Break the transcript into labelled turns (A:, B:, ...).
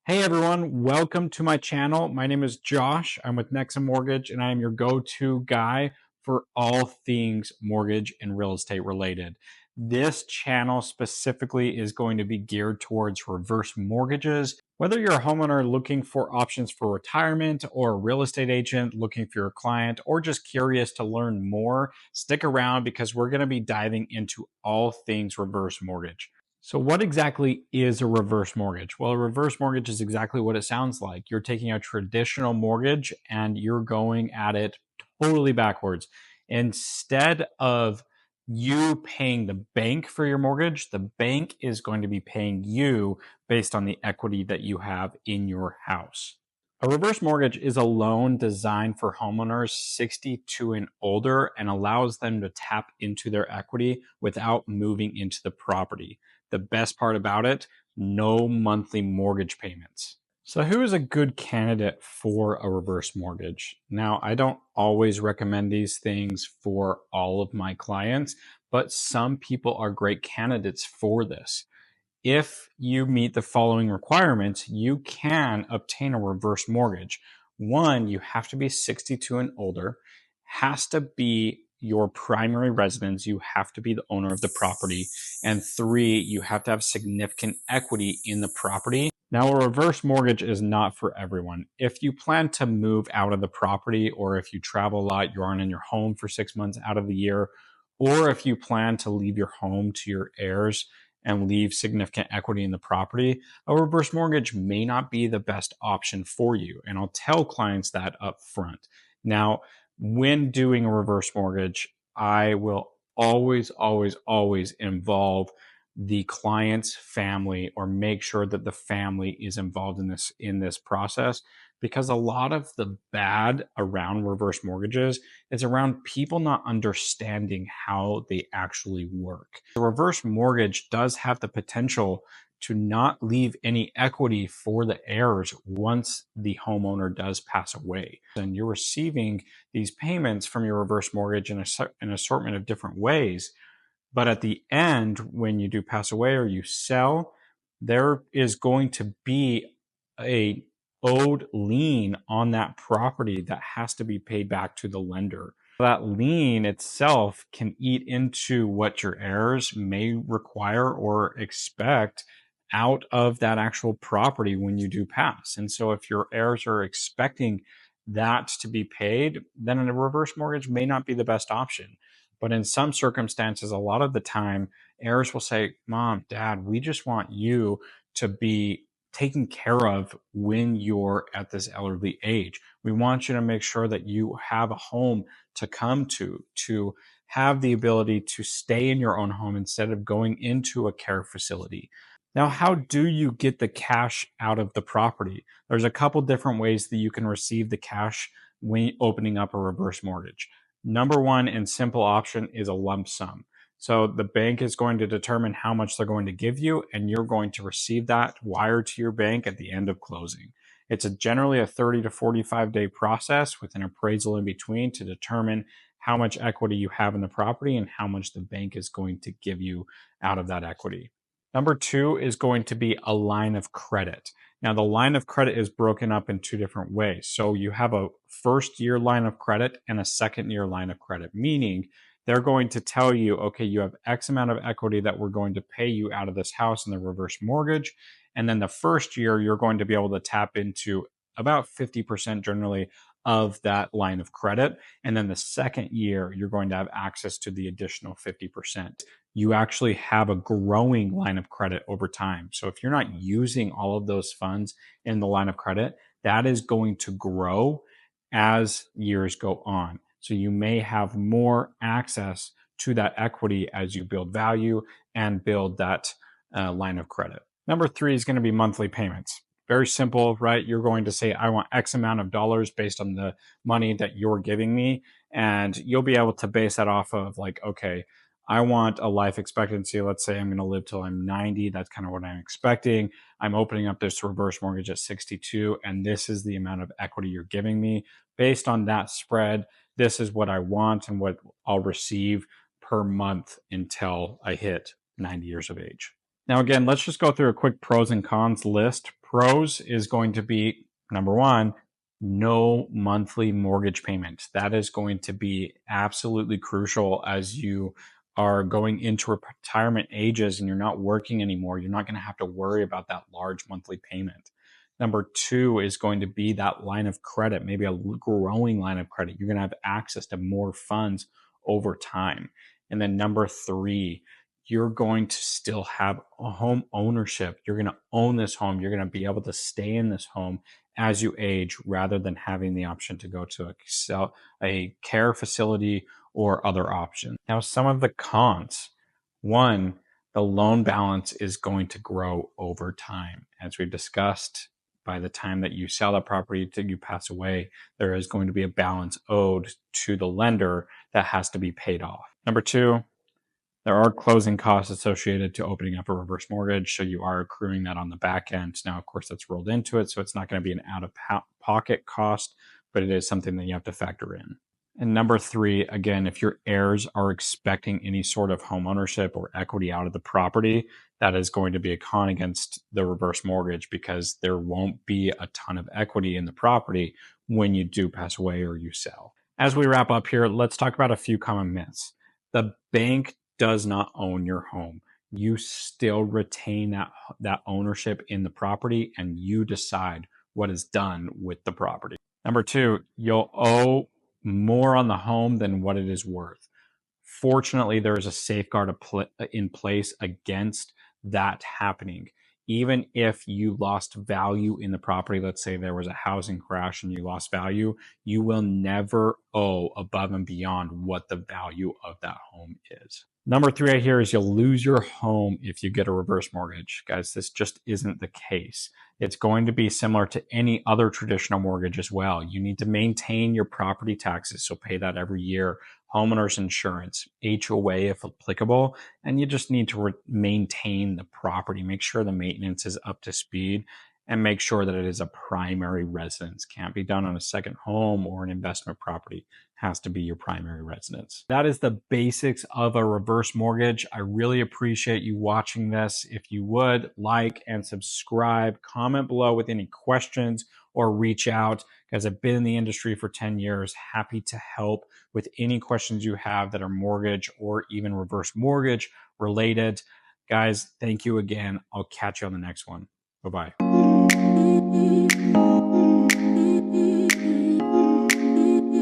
A: Hey everyone, welcome to my channel. My name is Josh. I'm with HECM Mortgage and I am your go-to guy for all things mortgage and real estate related. This channel specifically is going to be geared towards reverse mortgages. Whether you're a homeowner looking for options for retirement or a real estate agent looking for your client or just curious to learn more, stick around because we're going to be diving into all things reverse mortgage. So what exactly is a reverse mortgage? Well, a reverse mortgage is exactly what it sounds like. You're taking a traditional mortgage and you're going at it totally backwards. Instead of you paying the bank for your mortgage, the bank is going to be paying you based on the equity that you have in your house. A reverse mortgage is a loan designed for homeowners 62 and older and allows them to tap into their equity without moving into the property. The best part about it, no monthly mortgage payments. So who is a good candidate for a reverse mortgage? Now, I don't always recommend these things for all of my clients, but some people are great candidates for this. If you meet the following requirements, you can obtain a reverse mortgage. One, you have to be 62 and older, has to be your primary residence. You have to be the owner of the property. And three, you have to have significant equity in the property. Now, a reverse mortgage is not for everyone. If you plan to move out of the property, or if you travel a lot, you aren't in your home for 6 months out of the year, or if you plan to leave your home to your heirs and leave significant equity in the property, a reverse mortgage may not be the best option for you. And I'll tell clients that up front. Now, when doing a reverse mortgage, I will always involve the client's family or make sure that the family is involved in this process, because a lot of the bad around reverse mortgages is around people not understanding how they actually work. The reverse mortgage does have the potential to not leave any equity for the heirs once the homeowner does pass away. And you're receiving these payments from your reverse mortgage in an assortment of different ways. But at the end, when you do pass away or you sell, there is going to be a owed lien on that property that has to be paid back to the lender. That lien itself can eat into what your heirs may require or expect out of that actual property when you do pass. And so if your heirs are expecting that to be paid, then a reverse mortgage may not be the best option. But in some circumstances, a lot of the time, heirs will say, Mom, Dad, we just want you to be taken care of when you're at this elderly age. We want you to make sure that you have a home to come to have the ability to stay in your own home instead of going into a care facility. Now, how do you get the cash out of the property? There's a couple different ways that you can receive the cash when opening up a reverse mortgage. Number one and simple option is a lump sum. So the bank is going to determine how much they're going to give you, and you're going to receive that wired to your bank at the end of closing. It's generally a 30 to 45 day process with an appraisal in between to determine how much equity you have in the property and how much the bank is going to give you out of that equity. Number two is going to be a line of credit. Now, the line of credit is broken up in two different ways. So you have a first year line of credit and a second year line of credit, meaning they're going to tell you, okay, you have X amount of equity that we're going to pay you out of this house in the reverse mortgage. And then the first year, you're going to be able to tap into about 50% generally of that line of credit. And then the second year, you're going to have access to the additional 50%. You actually have a growing line of credit over time. So if you're not using all of those funds in the line of credit, that is going to grow as years go on. So you may have more access to that equity as you build value and build that line of credit. Number three is going to be monthly payments. Very simple, right? You're going to say, I want X amount of dollars based on the money that you're giving me. And you'll be able to base that off of like, okay, I want a life expectancy. Let's say I'm going to live till I'm 90. That's kind of what I'm expecting. I'm opening up this reverse mortgage at 62, and this is the amount of equity you're giving me. Based on that spread, this is what I want and what I'll receive per month until I hit 90 years of age. Now, again, let's just go through a quick pros and cons list. Pros is going to be number one, no monthly mortgage payments. That is going to be absolutely crucial as you are going into retirement ages and you're not working anymore. You're not going to have to worry about that large monthly payment. Number two is going to be that line of credit, maybe a growing line of credit. You're going to have access to more funds over time. And then number three, you're going to still have a home ownership. You're going to own this home. You're going to be able to stay in this home as you age rather than having the option to go to a care facility or other options. Now, some of the cons. One, the loan balance is going to grow over time. As we've discussed, by the time that you sell that property till you pass away, there is going to be a balance owed to the lender that has to be paid off. Number two, there are closing costs associated to opening up a reverse mortgage, so you are accruing that on the back end. Now, of course, that's rolled into it, so it's not going to be an out-of-pocket cost, but it is something that you have to factor in. And number three, again, if your heirs are expecting any sort of home ownership or equity out of the property, that is going to be a con against the reverse mortgage because there won't be a ton of equity in the property when you do pass away or you sell. As we wrap up here, let's talk about a few common myths. The bank does not own your home. You still retain that ownership in the property and you decide what is done with the property. Number two, you'll owe more on the home than what it is worth. Fortunately, there is a safeguard in place against that happening. Even if you lost value in the property, let's say there was a housing crash and you lost value, you will never owe above and beyond what the value of that home is. Number three right here is you'll lose your home if you get a reverse mortgage. Guys, this just isn't the case. It's going to be similar to any other traditional mortgage as well. You need to maintain your property taxes, so pay that every year. Homeowners insurance, HOA if applicable, and you just need to maintain the property. Make sure the maintenance is up to speed and make sure that it is a primary residence. Can't be done on a second home or an investment property. Has to be your primary residence. That is the basics of a reverse mortgage. I really appreciate you watching this. If you would like and subscribe, comment below with any questions or reach out, because I've been in the industry for 10 years. Happy to help with any questions you have that are mortgage or even reverse mortgage related. Guys, thank you again. I'll catch you on the next one. Bye-bye.